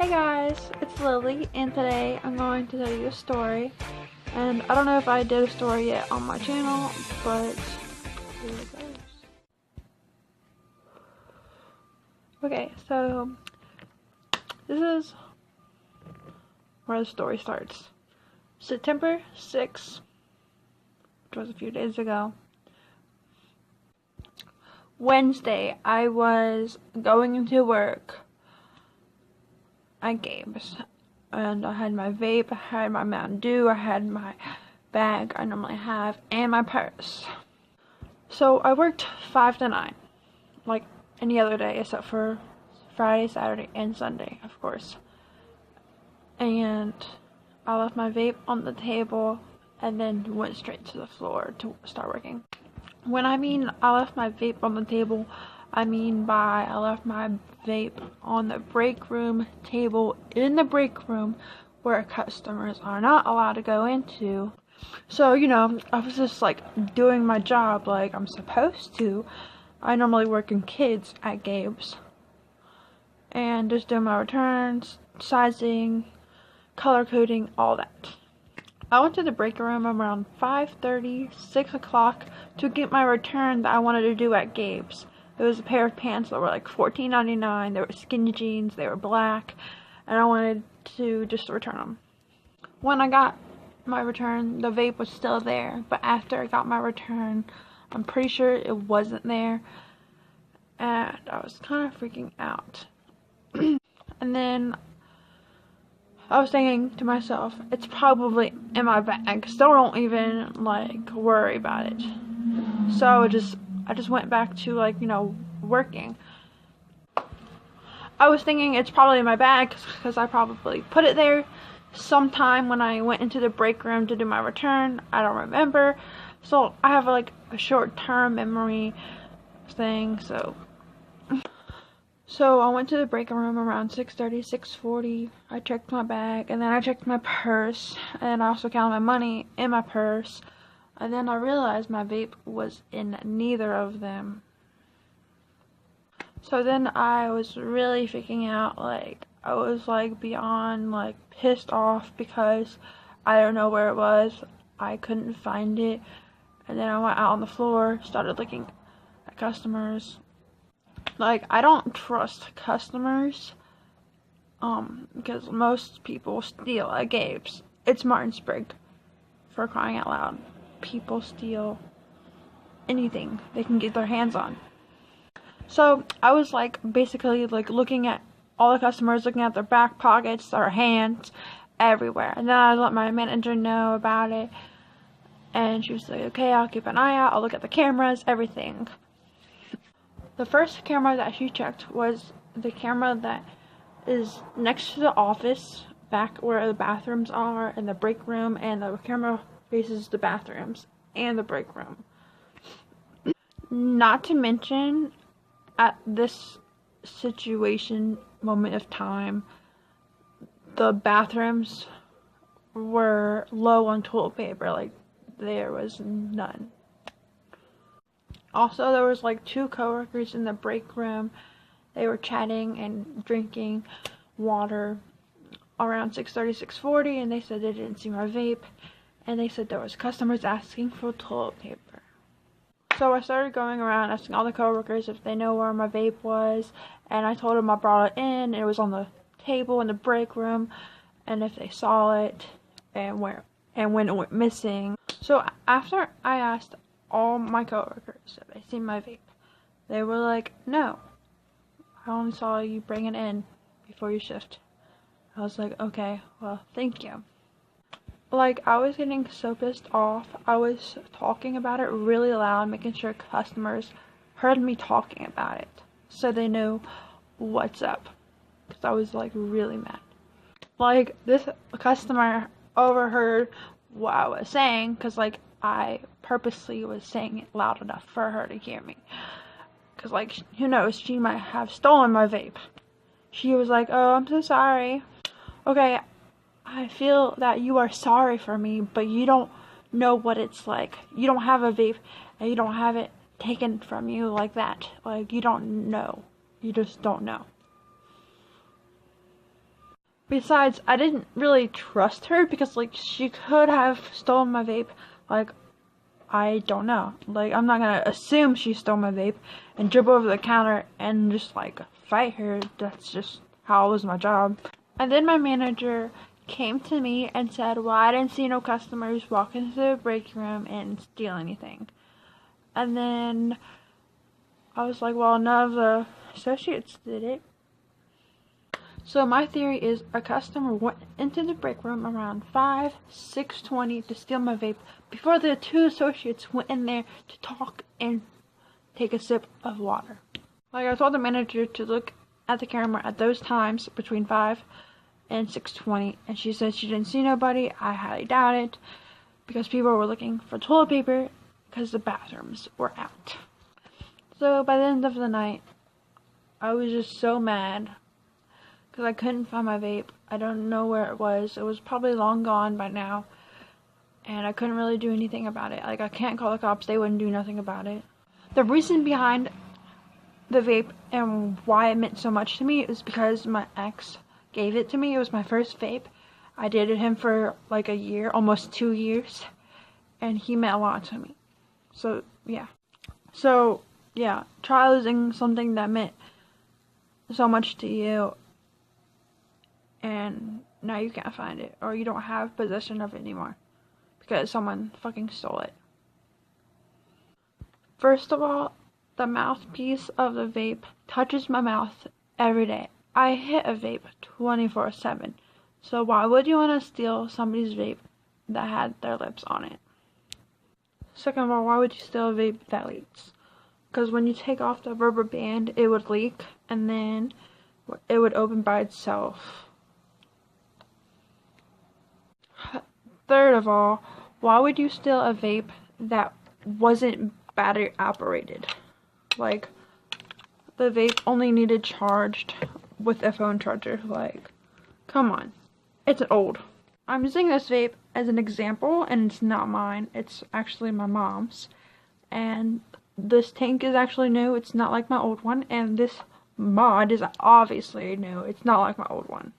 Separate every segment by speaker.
Speaker 1: Hey guys, it's Lily, and today I'm going to tell you a story. And I don't know if I did a story yet on my channel, but here it goes. Okay, so this is where the story starts. September 6th, which was a few days ago. Wednesday, I was going into work at Gabe's, and I had my vape, I had my Mountain Dew, I had my bag I normally have, and my purse. So I worked 5 to 9, like any other day except for Friday, Saturday, and Sunday, of course. And I left my vape on the table and then went straight to the floor to start working. When I mean I left my vape on the table, I mean by I left my vape on the break room table in the break room where customers are not allowed to go into. So, I was just like doing my job like I'm supposed to. I normally work in kids at Gabe's. And just doing my returns, sizing, color coding, all that. I went to the break room around 5:30, 6 o'clock to get my return that I wanted to do at Gabe's. It was a pair of pants that were like $14.99. They were skinny jeans, they were black, and I wanted to just return them. When I got my return, the vape was still there, but after I got my return, I'm pretty sure it wasn't there, and I was kind of freaking out. And then I was thinking to myself, it's probably in my bag, so don't even like worry about it. So I just went back to working. I was thinking it's probably in my bag because I probably put it there sometime when I went into the break room to do my return. I don't remember. So I have like a short-term memory thing, So I went to the break room around 6:30, 6:40. I checked my bag, and then I checked my purse, and I also counted my money in my purse. And then I realized my vape was in neither of them. So then I was really freaking out. Like, I was like beyond like pissed off because I don't know where it was. I couldn't find it. And then I went out on the floor, started looking at customers. Like, I don't trust customers, because most people steal at Gabe's. It's Martinsburg, for crying out loud. People steal anything they can get their hands on. So, I was like, basically, like, looking at all the customers, looking at their back pockets, their hands, everywhere. And then I let my manager know about it, and she was like, okay, I'll keep an eye out, I'll look at the cameras, everything. The first camera that she checked was the camera that is next to the office, back where the bathrooms are, and the break room, and the camera faces the bathrooms and the break room. Not to mention, at this moment of time, the bathrooms were low on toilet paper, like there was none. Also, there was like 2 coworkers in the break room. They were chatting and drinking water around 6:30, 6:40, and they said they didn't see my vape, and they said there was customers asking for toilet paper. So I started going around asking all the coworkers if they know where my vape was, and I told them I brought it in, it was on the table in the break room, and if they saw it, and when it went missing. So after I asked all my coworkers if they seen my vape, they were like, no, I only saw you bring it in before your shift. I was like, okay, well, thank you. Like, I was getting so pissed off. I was talking about it really loud, making sure customers heard me talking about it so they knew what's up, because I was like really mad. Like, this customer overheard what I was saying, because like I purposely was saying it loud enough for her to hear me. Because, like, who knows, she might have stolen my vape. She was like, oh, I'm so sorry. Okay, I feel that you are sorry for me, but you don't know what it's like. You don't have a vape, and you don't have it taken from you like that. Like, you don't know. You just don't know. Besides, I didn't really trust her because, like, she could have stolen my vape. Like, I don't know. Like, I'm not gonna assume she stole my vape and jump over the counter and just, like, fight her. That's just how I lose my job. And then my manager came to me and said, well, I didn't see no customers walk into the break room and steal anything. And then I was like, well, none of the associates did it. So my theory is a customer went into the break room around 6:20 to steal my vape before the 2 associates went in there to talk and take a sip of water. Like, I told the manager to look at the camera at those times between 5 and 6:20, and she said she didn't see nobody. I highly doubt it, because people were looking for toilet paper because the bathrooms were out. So by the end of the night, I was just so mad because I couldn't find my vape. I don't know where it was. It was probably long gone by now, and I couldn't really do anything about it. Like, I can't call the cops. They wouldn't do nothing about it. The reason behind the vape and why it meant so much to me is because my ex gave it to me. It was my first vape. I dated him for like a year, almost 2 years, and he meant a lot to me. So yeah, try losing something that meant so much to you, and now you can't find it, or you don't have possession of it anymore because someone fucking stole it. First of all, the mouthpiece of the vape touches my mouth every day. I hit a vape 24/7. So why would you want to steal somebody's vape that had their lips on it? Second of all, why would you steal a vape that leaks? Because when you take off the rubber band, it would leak, and then it would open by itself. Third of all, why would you steal a vape that wasn't battery operated? Like, the vape only needed charged with a phone charger. Like, come on. It's old. I'm using this vape as an example, and it's not mine. It's actually my mom's. And this tank is actually new. It's not like my old one. And this mod is obviously new. It's not like my old one.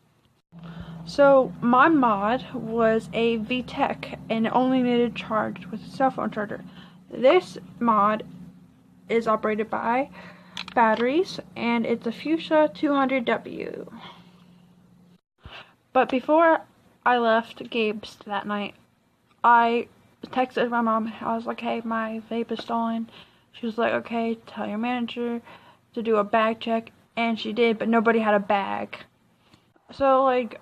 Speaker 1: So my mod was a VTech, and it only needed charged with a cell phone charger. This mod is operated by batteries, and it's a Fuchsia 200W. But before I left Gabe's that night, I texted my mom. I was like, hey, my vape is stolen. She was like, okay, tell your manager to do a bag check. And she did, but nobody had a bag. So, like,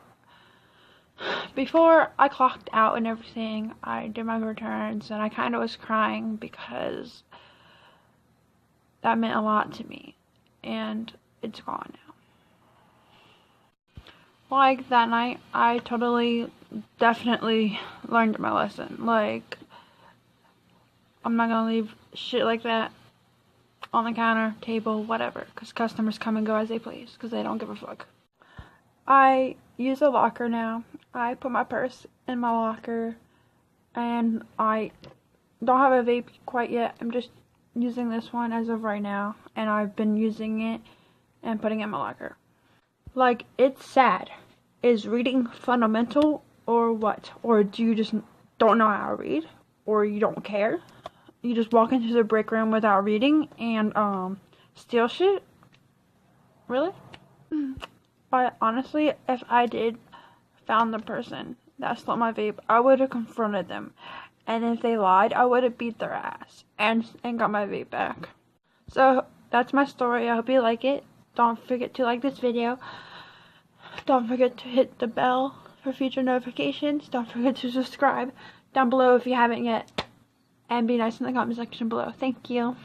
Speaker 1: before I clocked out and everything, I did my returns, and I kind of was crying because that meant a lot to me, and it's gone now. Like, that night, I definitely learned my lesson. Like, I'm not gonna leave shit like that on the counter, table, whatever, because customers come and go as they please, because they don't give a fuck. I use a locker now. I put my purse in my locker, and I don't have a vape quite yet. I'm just using this one as of right now, and I've been using it and putting it in my locker. Like, it's sad. Is reading fundamental, or what? Or do you just don't know how to read? Or you don't care? You just walk into the break room without reading and steal shit? Really? But honestly, if I did found the person that stole my vape, I would have confronted them. And if they lied, I would have beat their ass and got my vape back. So that's my story. I hope you like it. Don't forget to like this video. Don't forget to hit the bell for future notifications. Don't forget to subscribe down below if you haven't yet. And be nice in the comment section below. Thank you.